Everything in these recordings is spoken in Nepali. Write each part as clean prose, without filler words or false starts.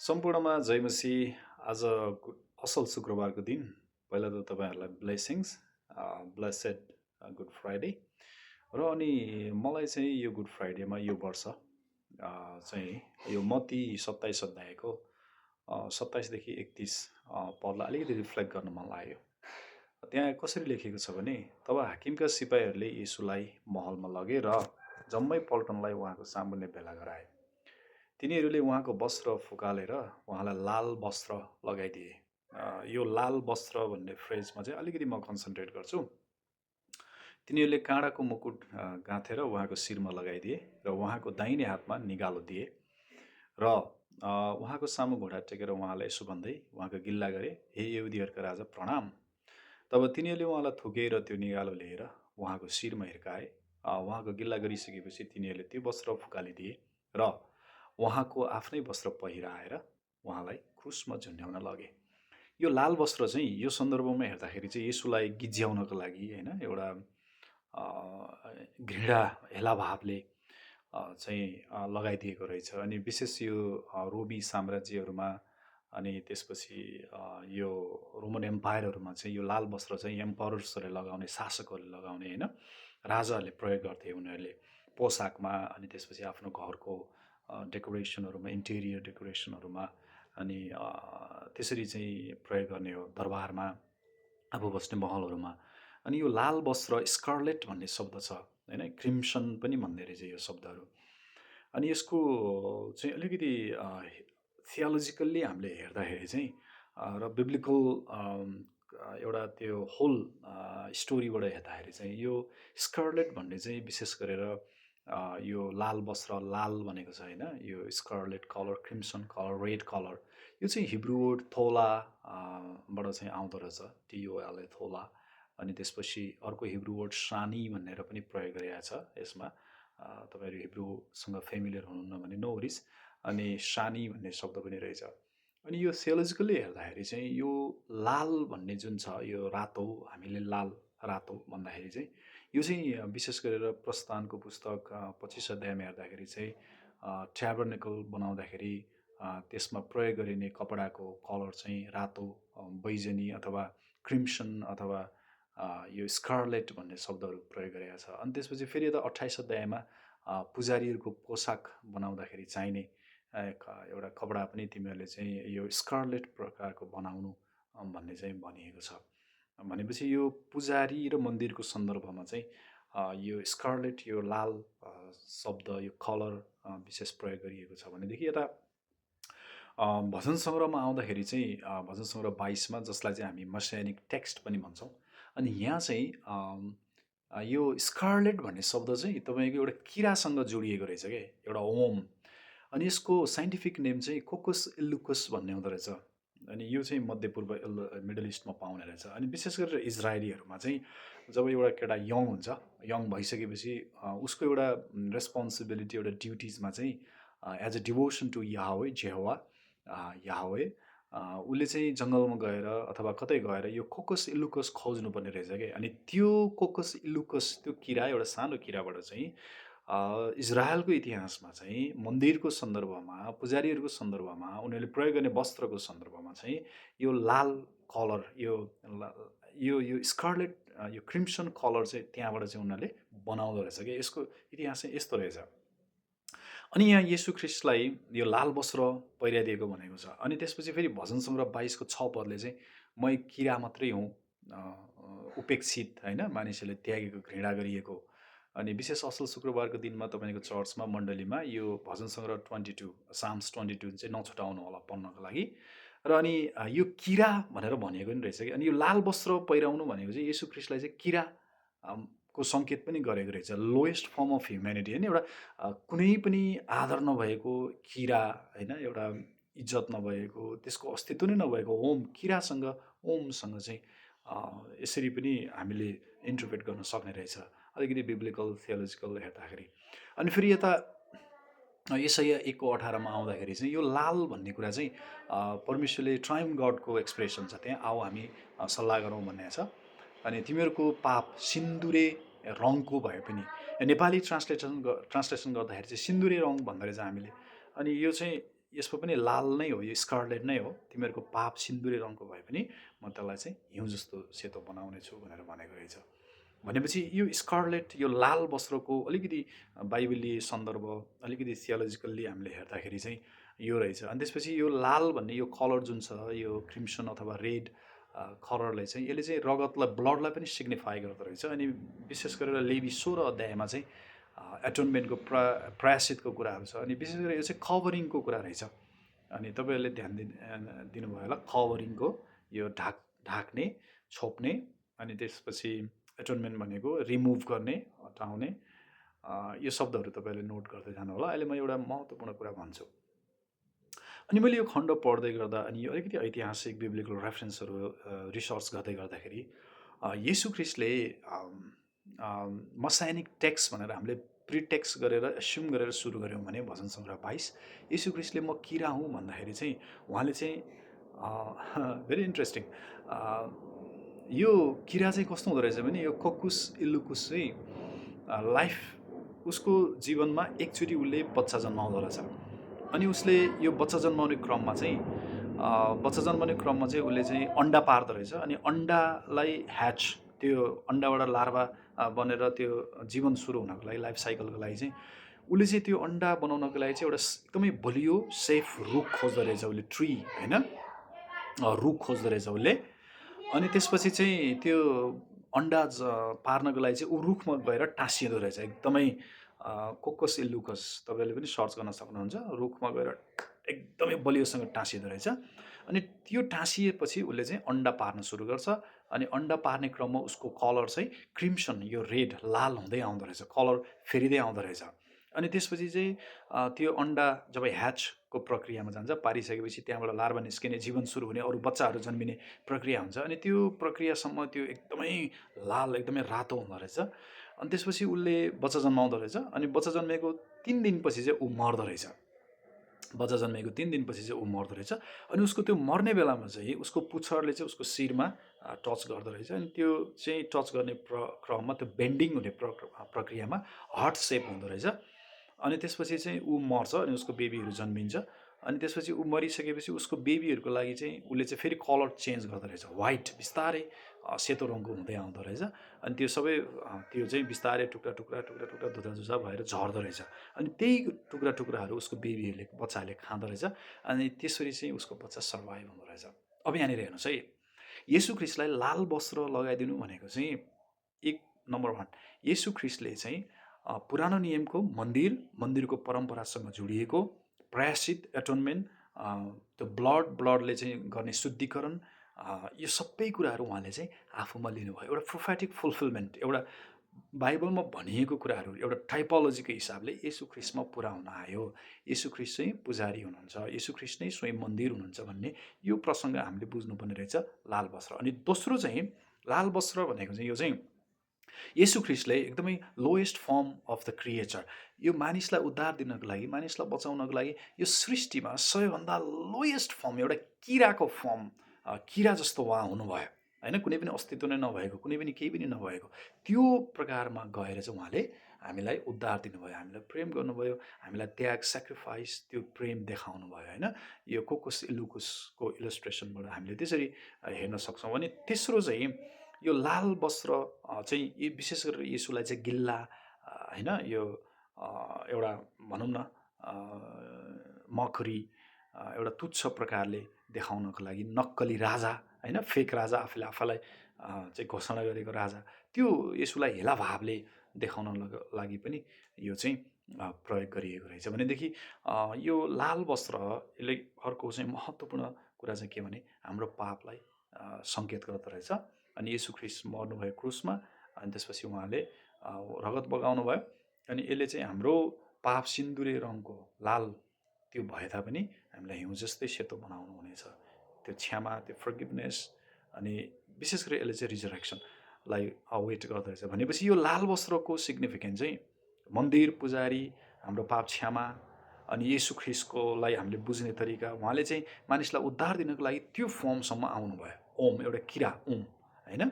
सम्पूर्णमा जय मसीह। आज असल शुक्रबारको दिन। पहिला त तपाईँहरूलाई ब्लेसिङ्स, ब्लेसेड गुड फ्राइडे। र अनि मलाई चाहिँ यो गुड फ्राइडेमा यो वर्ष चाहिँ यो मत्ती 27 अध्यायको 27 देखि 31 पदलाई अलिकति रिफ्लेक्ट गर्न मन लाग्यो। त्यहाँ कसरी लेखेको छ भने, तब हाकिमका सिपाहीहरूले यीशुलाई महलमा लगे र जम्मै पल्टनलाई उहाँको सामुन्ने भेला गराए। तिनीहरूले उहाँको वस्त्र फुकालेर उहाँलाई लाल वस्त्र लगाइदिए। यो लाल वस्त्र भन्ने फ्रेजमा चाहिँ अलिकति म कन्सन्ट्रेट गर्छु। तिनीहरूले काँडाको मुकुट गाँथेर उहाँको शिरमा लगाइदिए र उहाँको दाहिने हातमा निगालो दिए र उहाँको सामु घोडा टेकेर उहाँलाई यसो भन्दै उहाँको गिल्ला गरे, हे यहुदीहरूका राजा प्रणाम। तब तिनीहरूले उहाँलाई थुके र त्यो निगालो लिएर उहाँको शिरमा हिर्काए। उहाँको गिल्ला गरिसकेपछि तिनीहरूले त्यो वस्त्र फुकालिदिए र उहाँको आफ्नै वस्त्र पहिराएर उहाँलाई क्रुसमा झुन्ड्याउन लगे। यो लाल वस्त्र चाहिँ यो सन्दर्भमा हेर्दाखेरि चाहिँ येशूलाई गिज्याउनको लागि होइन, एउटा घृणा हेलाभावले चाहिँ लगाइदिएको रहेछ। अनि विशेष यो रोमी साम्राज्यहरूमा अनि त्यसपछि यो रोमन एम्पायरहरूमा चाहिँ यो लाल वस्त्र चाहिँ एम्परर्सहरूले लगाउने, शासकहरूले लगाउने होइन, राजाहरूले प्रयोग गर्थे उनीहरूले पोसाकमा। अनि त्यसपछि आफ्नो घरको डेकोरेसनहरूमा, इन्टेरियर डेकोरेसनहरूमा अनि त्यसरी चाहिँ प्रयोग गर्ने हो, दरबारमा अब बस्ने महलहरूमा। अनि यो लाल वस्त्र स्कारलेट भन्ने शब्द छ होइन, क्रिम्सन पनि भन्ने रहेछ यो शब्दहरू। अनि यसको चाहिँ अलिकति थियोलोजिकल्ली हामीले हेर्दाखेरि चाहिँ र बिब्लिकल एउटा त्यो होल स्टोरीबाट हेर्दाखेरि चाहिँ यो स्कारलेट भन्ने चाहिँ विशेष गरेर यो लाल वस्त्र, लाल भनेको छ होइन, यो scarlet colour, crimson colour, red colour, यो चाहिँ हिब्रू वर्ड थोला बाट चाहिँ आउँदो रहेछ, TOLA थोला। अनि त्यसपछि अर्को हिब्रू वर्ड शानी भनेर पनि प्रयोग गरिएको छ यसमा। तपाईँहरू हिब्रूसँग फेमिलियर हुनुहुन्न भने नो वरिज। अनि शानी भन्ने शब्द पनि रहेछ। अनि यो थियोलोजिकल्ली हेर्दाखेरि चाहिँ यो लाल भन्ने जुन छ, यो रातो, हामीले लाल रातो भन्दाखेरि चाहिँ यो चाहिँ विशेष गरेर प्रस्थानको पुस्तक 25 अध्यायमा हेर्दाखेरि चाहिँ ट्याबर्नेकल बनाउँदाखेरि त्यसमा प्रयोग गरिने कपडाको कलर चाहिँ रातो, बैजनी अथवा क्रिम्सन अथवा यो स्कारलेट भन्ने शब्दहरू प्रयोग गरेको छ। अनि त्यसपछि फेरि यता 28 अध्यायमा पुजारीहरूको पोसाक बनाउँदाखेरि चाहिने एउटा कपडा पनि तिमीहरूले चाहिँ यो स्कारलेट प्रकारको बनाउनु भन्ने चाहिँ भनिएको छ। भनेपछि यो पुजारी र मन्दिरको सन्दर्भमा चाहिँ यो स्कारलेट, यो लाल शब्द, यो कलर विशेष प्रयोग गरिएको छ। भनेदेखि यता भजन सङ्ग्रहमा आउँदाखेरि चाहिँ भजन सङ्ग्रह 22 मा, जसलाई चाहिँ हामी मस्यानिक टेक्स्ट पनि भन्छौँ। अनि यहाँ चाहिँ यो स्कारलेट भन्ने शब्द चाहिँ तपाईँको एउटा किरासँग जोडिएको रहेछ क्या, एउटा ओम। अनि यसको साइन्टिफिक नेम चाहिँ कोकस इल्लुकस भन्ने हुँदो रहेछ। अनि यो चाहिँ मध्यपूर्व मिडल इस्टमा पाउने रहेछ। अनि विशेष गरेर इजरायलीहरूमा चाहिँ जब एउटा केटा यङ हुन्छ, यङ भइसकेपछि उसको एउटा रेस्पोन्सिबिलिटी, एउटा ड्युटिजमा चाहिँ as a devotion to Yahweh, Jehovah Yahweh, उसले चाहिँ जङ्गलमा गएर अथवा कतै गएर यो कोकस इल्लुकस खोज्नुपर्ने रहेछ क्या। अनि त्यो कोकस इल्लुकस, त्यो किरा, एउटा सानो किराबाट चाहिँ इजरायलको इतिहासमा चाहिँ मन्दिरको सन्दर्भमा, पुजारीहरूको सन्दर्भमा, उनीहरूले प्रयोग गर्ने वस्त्रको सन्दर्भमा चाहिँ यो लाल कलर, यो स्कारलेट, यो क्रिम्सन कलर चाहिँ त्यहाँबाट चाहिँ उनीहरूले बनाउँदो रहेछ क्या। यसको इतिहास चाहिँ यस्तो रहेछ। अनि यहाँ येशू ख्रिस्टलाई यो लाल वस्त्र पहिराइदिएको भनेको छ। अनि त्यसपछि फेरि भजन सङ्ग्रह 22 को 6 पदले चाहिँ म एक किरा मात्रै हुँ, उपेक्षित होइन, मानिसहरूले त्यागेको, घृणा गरिएको। अनि विशेष असल शुक्रबारको दिनमा तपाईँको चर्चमा, मण्डलीमा यो भजन सङ्ग्रह 22, साम्स 22 चाहिँ नछुटाउनु होला पढ्नको लागि। र अनि यो किरा भनेर भनिएको नि रहेछ कि। अनि यो लाल वस्त्र पहिराउनु भनेको चाहिँ येशू ख्रिस्टलाई चाहिँ किरा को सङ्केत पनि गरेको रहेछ, लोएस्ट फर्म अफ ह्युम्यानिटी होइन, एउटा कुनै पनि आदर नभएको किरा होइन, एउटा इज्जत नभएको, त्यसको अस्तित्व नै नभएको ओम, किरासँग, ओमसँग चाहिँ यसरी पनि हामीले इन्टरप्रेट गर्न सक्ने रहेछ, अलिकति बिब्लिकल थियोलोजिकल हेर्दाखेरि। अनि फेरि यता यसाया 1:18 मा आउँदाखेरि चाहिँ यो लाल भन्ने कुरा चाहिँ परमेश्वरले ट्राइम गडको एक्सप्रेसन छ त्यहाँ। आओ हामी सल्लाह गरौँ भन्ने छ। अनि तिमीहरूको पाप सिन्दुरे रङको भए पनि, नेपाली ट्रान्सलेसन गर्दाखेरि चाहिँ सिन्दुरे रङ भन्दो रहेछ हामीले। अनि यो चाहिँ यसमा पनि लाल नै हो, यो स्कारलेट नै हो, तिमीहरूको पाप सिन्दुरे रङको भए पनि म त्यसलाई चाहिँ हिउँ जस्तो सेतो बनाउने छु भनेर भनेको रहेछ। भनेपछि यो स्कारलेट, यो लाल वस्त्रको अलिकति बाइबलीय सन्दर्भ, अलिकति थियोलोजिकल्ली हामीले हेर्दाखेरि चाहिँ यो रहेछ। अनि त्यसपछि यो लाल भन्ने यो कलर जुन छ, यो क्रिम्सन अथवा रेड कलरले चाहिँ यसले चाहिँ रगतलाई, ब्लडलाई पनि सिग्निफाई गर्दो रहेछ। अनि विशेष गरेर लेवी 16 अध्यायमा चाहिँ एटोनमेन्टको प्रायश्चितको कुराहरू छ। अनि विशेष गरेर यो चाहिँ कभरिङको कुरा रहेछ। अनि तपाईँहरूले ध्यान दिनुभयो होला, कभरिङको यो ढाक्ने, छोप्ने, अनि त्यसपछि एटोनमेन्ट भनेको रिमुभ गर्ने, हटाउने, यो शब्दहरू तपाईँहरूले नोट गर्दै जानु होला। अहिले म एउटा महत्त्वपूर्ण कुरा भन्छु। अनि मैले यो खण्ड पढ्दै गर्दा अनि यो अलिकति ऐतिहासिक बिब्लिकल रेफरेन्सहरू रिसर्च गर्दै गर्दाखेरि येशू ख्रिस्टले मसानिक टेक्स्ट भनेर हामीले प्रिटेक्स्ट गरेर एस्युम गरेर सुरु गऱ्यौँ भने भजन सङ्ग्रह 22, येशू ख्रिस्टले म किरा हुँ भन्दाखेरि चाहिँ उहाँले चाहिँ भेरी इन्ट्रेस्टिङ, यो किरा चाहिँ कस्तो हुँदो रहेछ भने यो कक्कुस इल्लुकुस चाहिँ लाइफ, उसको जीवनमा एकचोटि उसले बच्चा जन्माउँदो रहेछ। अनि उसले यो बच्चा जन्माउने क्रममा चाहिँ उसले चाहिँ अन्डा पार्दो रहेछ। अनि अन्डालाई ह्याच, त्यो अन्डाबाट लार्भा बनेर त्यो जीवन सुरु हुनको लागि, लाइफ साइकलको लागि चाहिँ उसले चाहिँ त्यो अन्डा बनाउनको लागि चाहिँ एउटा एकदमै बलियो सेफ रुख खोज्दो रहेछ उसले, ट्री होइन, रुख खोज्दो रहेछ उसले। अनि त्यसपछि चाहिँ त्यो अन्डा पार्नको लागि चाहिँ ऊ रुखमा गएर टाँसिँदो रहेछ, एकदमै कोकस इल्लुकस, तपाईँले पनि सर्च गर्न सक्नुहुन्छ, रुखमा गएर एकदमै बलियोसँग टाँसिँदो रहेछ। अनि त्यो टाँसिएपछि उसले चाहिँ अन्डा पार्न सुरु गर्छ। अनि अन्डा पार्ने क्रममा उसको कलर चाहिँ क्रिम्सन, यो रेड, लाल हुँदै आउँदो रहेछ, कलर फेरिँदै आउँदो रहेछ। अनि त्यसपछि चाहिँ त्यो अन्डा जब ह्याचको प्रक्रियामा जान्छ, पारिसकेपछि त्यहाँबाट लार्भा निस्किने, जीवन सुरु हुने, अरू बच्चाहरू जन्मिने प्रक्रिया हुन्छ। अनि त्यो प्रक्रियासम्म त्यो एकदमै लाल, एकदमै रातो हुँदो रहेछ। अनि त्यसपछि उसले बच्चा जन्माउँदो रहेछ। अनि बच्चा जन्मेको 3 दिनपछि चाहिँ ऊ मर्दो रहेछ। बच्चा जन्मेको 3 दिनपछि चाहिँ ऊ मर्दो रहेछ। अनि उसको त्यो मर्ने बेलामा चाहिँ उसको पुच्छरले चाहिँ उसको शिरमा टच गर्दो रहेछ। अनि त्यो चाहिँ टच गर्ने क्रममा त्यो बेन्डिङ हुने प्रक्रियामा हार्ट सेप हुँदो रहेछ। अनि त्यसपछि चाहिँ ऊ मर्छ अनि उसको बेबीहरू जन्मिन्छ। अनि त्यसपछि ऊ मरिसकेपछि उसको बेबीहरूको लागि चाहिँ उसले चाहिँ फेरि कलर चेन्ज गर्दो रहेछ, व्हाइट, बिस्तारै सेतो रङको हुँदै आउँदो रहेछ। अनि त्यो सबै त्यो चाहिँ बिस्तारै टुक्रा टुक्रा टुक्रा टुक्रा धुधा भएर झर्दो रहेछ। अनि त्यही टुक्रा टुक्राहरू उसको बेबीहरूले, बच्चाहरूले खाँदो रहेछ। अनि त्यसरी चाहिँ उसको बच्चा सर्भाइभ हुँदो रहेछ। अब यहाँनिर हेर्नुहोस् है, येशू ख्रिस्टलाई लाल वस्त्र लगाइदिनु भनेको चाहिँ नम्बर 1, येशू ख्रिस्टले चाहिँ पुरानो नियमको मन्दिरको परम्परासँग जोडिएको प्रायश्चित, एटोनमेन्ट, त्यो ब्लडले चाहिँ गर्ने शुद्धिकरण, यो सबै कुराहरू उहाँले चाहिँ आफूमा लिनुभयो। एउटा प्रोफेटिक फुलफिलमेन्ट, एउटा बाइबलमा भनिएको कुराहरू एउटा टाइपोलोजीको हिसाबले येशू ख्रिस्टमा पुरा हुन आयो। येशू ख्रिस्ट चाहिँ पुजारी हुनुहुन्छ, येशू ख्रिस्ट नै स्वयं मन्दिर हुनुहुन्छ भन्ने यो प्रसङ्ग हामीले बुझ्नुपर्ने रहेछ, लाल वस्त्र। अनि दोस्रो चाहिँ लाल वस्त्र भनेको चाहिँ यो चाहिँ येशू ख्रिस्टले एकदमै lowest form of the creature, यो मानिसलाई उद्धार दिनको लागि, मानिसलाई बचाउनको लागि यो सृष्टिमा सबैभन्दा लोएस्ट फर्म, एउटा किराको फर्म, किरा जस्तो उहाँ हुनुभयो होइन, कुनै पनि अस्तित्व नै नभएको, कुनै पनि केही पनि नभएको त्यो प्रकारमा गएर चाहिँ उहाँले हामीलाई उद्धार दिनुभयो, हामीलाई प्रेम गर्नुभयो, हामीलाई त्याग, सेक्रिफाइस, त्यो प्रेम देखाउनु भयो होइन। यो कोकस इल्लुकुसको इलस्ट्रेसनबाट हामीले त्यसरी हेर्न सक्छौँ। अनि तेस्रो चाहिँ यो लाल वस्त्र चाहिँ विशेष गरेर येशूलाई चाहिँ गिल्ला होइन, यो एउटा भनौँ न मखरी, एउटा तुच्छ प्रकारले देखाउनको लागि, नक्कली राजा होइन, फेक राजा, आफूलाई चाहिँ घोषणा गरेको राजा, त्यो येशूलाई हेला भावले देखाउन लागि पनि यो चाहिँ प्रयोग गरिएको रहेछ। भनेदेखि यो लाल वस्त्र, यसले अर्को चाहिँ महत्त्वपूर्ण कुरा चाहिँ के भने हाम्रो पापलाई सङ्केत गर्दो रहेछ। अनि येशू ख्रिस्ट मर्नुभयो क्रुसमा, अनि त्यसपछि उहाँले रगत बगाउनु भयो। अनि यसले चाहिँ हाम्रो पाप सिन्दुरे रङको लाल त्यो भए तापनि हामीलाई हिउँ जस्तै सेतो बनाउनु हुनेछ, त्यो क्षमा, त्यो फर्गिभनेस। अनि विशेष गरी यसले चाहिँ रिजरेक्सनलाई अवेट गर्दो रहेछ। भनेपछि यो लाल वस्त्रको सिग्निफिकेन्स चाहिँ मन्दिर, पुजारी, हाम्रो पाप क्षमा, अनि येशू ख्रिस्टकोलाई हामीले बुझ्ने तरिका, उहाँले चाहिँ मानिसलाई उद्धार दिनको लागि त्यो फर्मसम्म आउनुभयो, ओम, एउटा किरा ओम होइन।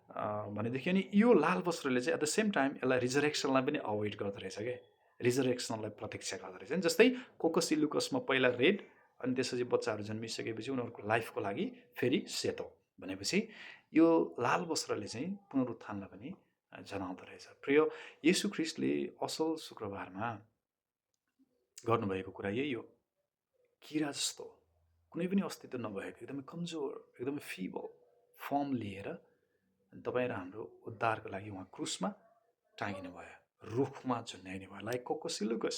भनेदेखि अनि यो लाल वस्त्रले चाहिँ एट द सेम टाइम यसलाई रिजरेक्सनलाई पनि अवोइड गर्दो रहेछ क्या। रिजरेक्सनलाई प्रतीक्षा गर्दो रहेछ। जस्तै कोकस इलुकसमा पहिला रेड अनि त्यसपछि बच्चाहरू जन्मिसकेपछि उनीहरूको लाइफको लागि फेरि सेतो भनेपछि यो लाल वस्त्रले चाहिँ पुनरुत्थानलाई पनि जनाउँदो रहेछ। प्रिय, येशू ख्रीष्टले असल शुक्रबारमा गर्नुभएको कुरा यही हो। किरा जस्तो कुनै पनि अस्तित्व नभएको एकदमै कमजोर, एकदमै फिबल फर्म लिएर तपाईँ र हाम्रो उद्धारको लागि उहाँ क्रुसमा टाँगिनु भयो, रुखमा झुन्ड्याइनु भयो। लाइक कोकस इलुकस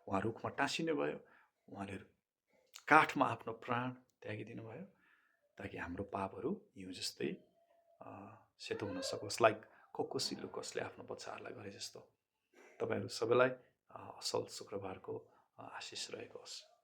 उहाँ रुखमा टाँसिनु भयो, उहाँले काठमा आफ्नो प्राण त्यागिदिनु भयो ताकि हाम्रो पापहरू हिउँ जस्तै सेतो हुन सकोस्। लाइक कोकस इलुकसले आफ्नो बच्चाहरूलाई गरे जस्तो। तपाईँहरू सबैलाई असल शुक्रबारको आशिष रहेको होस्।